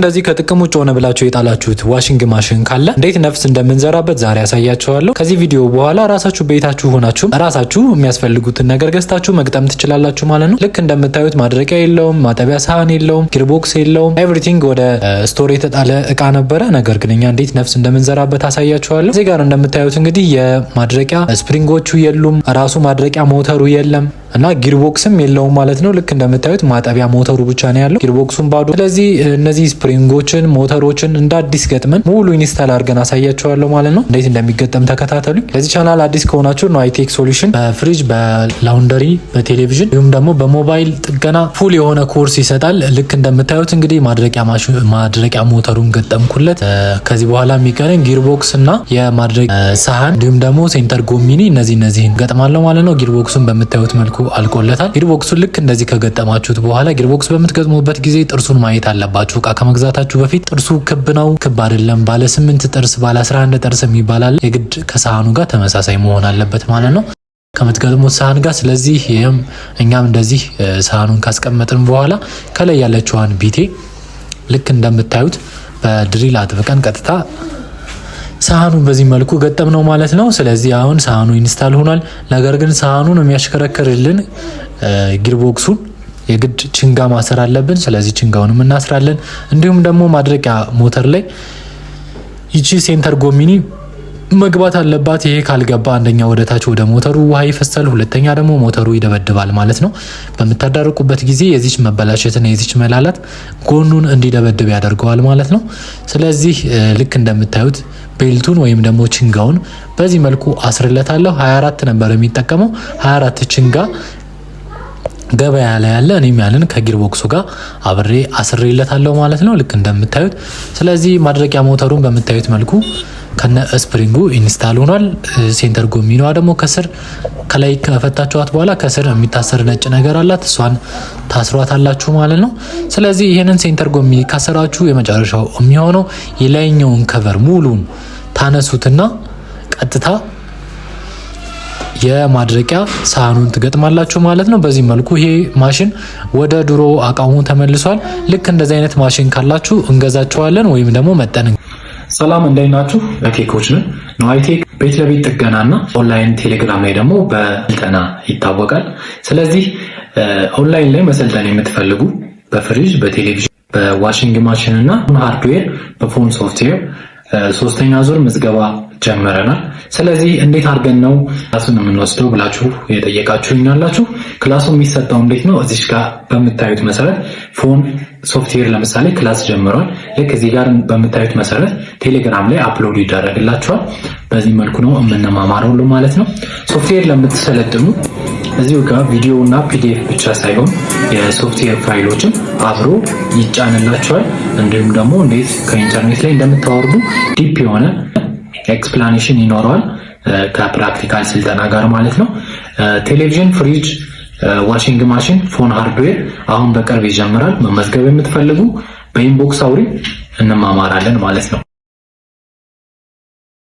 እንደዚህ ከጥቅም ውጭ ሆነ ብላችሁ የጣላችሁት ዋሽንግ ማሽን ካለ እንዴት ነፍስ እንደምንዘራበት ዛሬ ያሳያችኋለሁ። ከዚህ ቪዲዮ በኋላ ራሳችሁ ቤታችሁ ሆናችሁ ራሳችሁ የሚያስፈልጉትን ነገር ገዝታችሁ መግጠም ትችላላችሁ ማለት ነው። ልክ እንደምታዩት ማድረቂያ የለውም፣ ማጠቢያ ሳህን የለውም፣ ጊርቦክስ የለውም። ኤቭሪቲንግ ወደ ስቶር የተጣለ እቃ ነበረ። ነገር ግን እኛ እንዴት ነፍስ እንደምንዘራበት አሳያችኋለሁ። እዚህ ጋር እንደምታዩት እንግዲህ የማድረቂያ ስፕሪንጎቹ የሉም፣ ራሱ ማድረቂያ ሞተሩ የለም እና ጊርቦክስም የለውም ማለት ነው። ልክ እንደምታዩት ማጠቢያ ሞተሩ ብቻ ነው ያለው፣ ጊርቦክሱም ባዶ። ስለዚህ እነዚህ ስፕሪንጎችን ሞተሮችን እንደ አዲስ ገጥመን ሙሉ ኢንስታል አድርገን አሳያችኋለሁ ማለት ነው። እንዴት እንደሚገጠም ተከታተሉኝ። ለዚህ ቻናል አዲስ ከሆናችሁ ኖአይቴክ ሶሉሽን በፍሪጅ በላውንደሪ በቴሌቪዥን እንዲሁም ደግሞ በሞባይል ጥገና ፉል የሆነ ኮርስ ይሰጣል። ልክ እንደምታዩት እንግዲህ ማድረቂያ ሞተሩን ገጠምኩለት። ከዚህ በኋላ የሚቀረን ጊርቦክስ እና የማድረቂያ ሳህን እንዲሁም ደግሞ ሴንተር ጎሚኒ እነዚህን ገጥማለሁ ማለት ነው። ጊርቦክሱን በምታዩት መልኩ አልቆለታል። ጊርቦክሱን ልክ እንደዚህ ከገጠማችሁት በኋላ ጊርቦክስ በምትገጥሙበት ጊዜ ጥርሱን ማየት አለባችሁ። እቃ ከመግዛታችሁ በፊት ጥርሱ ክብ ነው ክብ አይደለም፣ ባለ 8 ጥርስ ባለ 11 ጥርስ የሚባላል የግድ ከሳህኑ ጋር ተመሳሳይ መሆን አለበት ማለት ነው ከምትገጥሙት ሳህን ጋር። ስለዚህ ይህም እኛም እንደዚህ ሳህኑን ካስቀመጥን በኋላ ከላይ ያለችዋን ቢቴ ልክ እንደምታዩት በድሪል አጥብቀን ቀጥታ ሳህኑን በዚህ መልኩ ገጠም ነው ማለት ነው። ስለዚህ አሁን ሳህኑ ኢንስታል ሆኗል። ነገር ግን ሳህኑን የሚያሽከረክርልን ጊርቦክሱን የግድ ችንጋ ማሰር አለብን። ስለዚህ ችንጋውንም እናስራለን። እንዲሁም ደግሞ ማድረቂያ ሞተር ላይ ይቺ ሴንተር ጎሚኒ መግባት አለባት። ይሄ ካልገባ አንደኛ ወደ ታች ወደ ሞተሩ ውሃ ይፈሳል፣ ሁለተኛ ደግሞ ሞተሩ ይደበድባል ማለት ነው። በምታዳርቁበት ጊዜ የዚች መበላሸትና የዚች መላላት ጎኑን እንዲደበድብ ያደርገዋል ማለት ነው። ስለዚህ ልክ እንደምታዩት ቤልቱን ወይም ደግሞ ችንጋውን በዚህ መልኩ አስርለታለሁ። 24 ነበር የሚጠቀመው 24 ችንጋ ገበያ ላይ ያለ እኔም ያንን ከጊርቦክሱ ጋር አብሬ አስሬለታለሁ ማለት ነው ልክ እንደምታዩት። ስለዚህ ማድረቂያ ሞተሩን በምታዩት መልኩ ከነ ስፕሪንጉ ኢንስታል ሆኗል። ሴንተር ጎሚኗ ደግሞ ከስር ከላይ ከፈታችኋት በኋላ ከስር የሚታሰር ነጭ ነገር አላት፣ እሷን ታስሯታላችሁ ማለት ነው። ስለዚህ ይሄንን ሴንተር ጎሚኒ ካሰራችሁ የመጨረሻው የሚሆነው የላይኛውን ከቨር ሙሉን ታነሱትና ቀጥታ የማድረቂያ ሳህኑን ትገጥማላችሁ ማለት ነው። በዚህ መልኩ ይሄ ማሽን ወደ ድሮ አቋሙ ተመልሷል። ልክ እንደዚህ አይነት ማሽን ካላችሁ እንገዛቸዋለን ወይም ደግሞ መጠን። ሰላም እንደናችሁ፣ ቴኮች ነን። ኖአይቴክ ቤት ለቤት ጥገናና ኦንላይን ቴሌግራም ላይ ደግሞ በስልጠና ይታወቃል። ስለዚህ ኦንላይን ላይ መሰልጠን የምትፈልጉ በፍሪጅ በቴሌቪዥን በዋሽንግ ማሽን እና ሃርድዌር በፎን ሶፍትዌር 3ኛ ዙር ምዝገባ ጀምረናል። ስለዚህ እንዴት አድርገን ነው ክላሱን የምንወስደው ብላችሁ የጠየቃችሁኝ ያላችሁ፣ ክላሱ የሚሰጠው እንዴት ነው? እዚህ ጋር በምታዩት መሰረት ፎን ሶፍትዌር ለምሳሌ ክላስ ጀምሯል። ልክ እዚህ ጋር በምታዩት መሰረት ቴሌግራም ላይ አፕሎድ ይደረግላችኋል። በዚህ መልኩ ነው የምንማማረው ማለት ነው። ሶፍትዌር ለምትሰለጥኑ እዚሁ ጋር ቪዲዮ እና ፒዲኤፍ ብቻ ሳይሆን የሶፍትዌር ፋይሎችን አብሮ ይጫንላችኋል። እንዲሁም ደግሞ እንዴት ከኢንተርኔት ላይ እንደምታወርዱ ዲፕ የሆነ ኤክስፕላኔሽን ይኖረዋል ከፕራክቲካል ስልጠና ጋር ማለት ነው። ቴሌቪዥን፣ ፍሪጅ፣ ዋሽንግ ማሽን፣ ፎን ሃርድዌር አሁን በቅርብ ይጀምራል። መመዝገብ የምትፈልጉ በኢንቦክስ አውሪ፣ እንማማራለን ማለት ነው።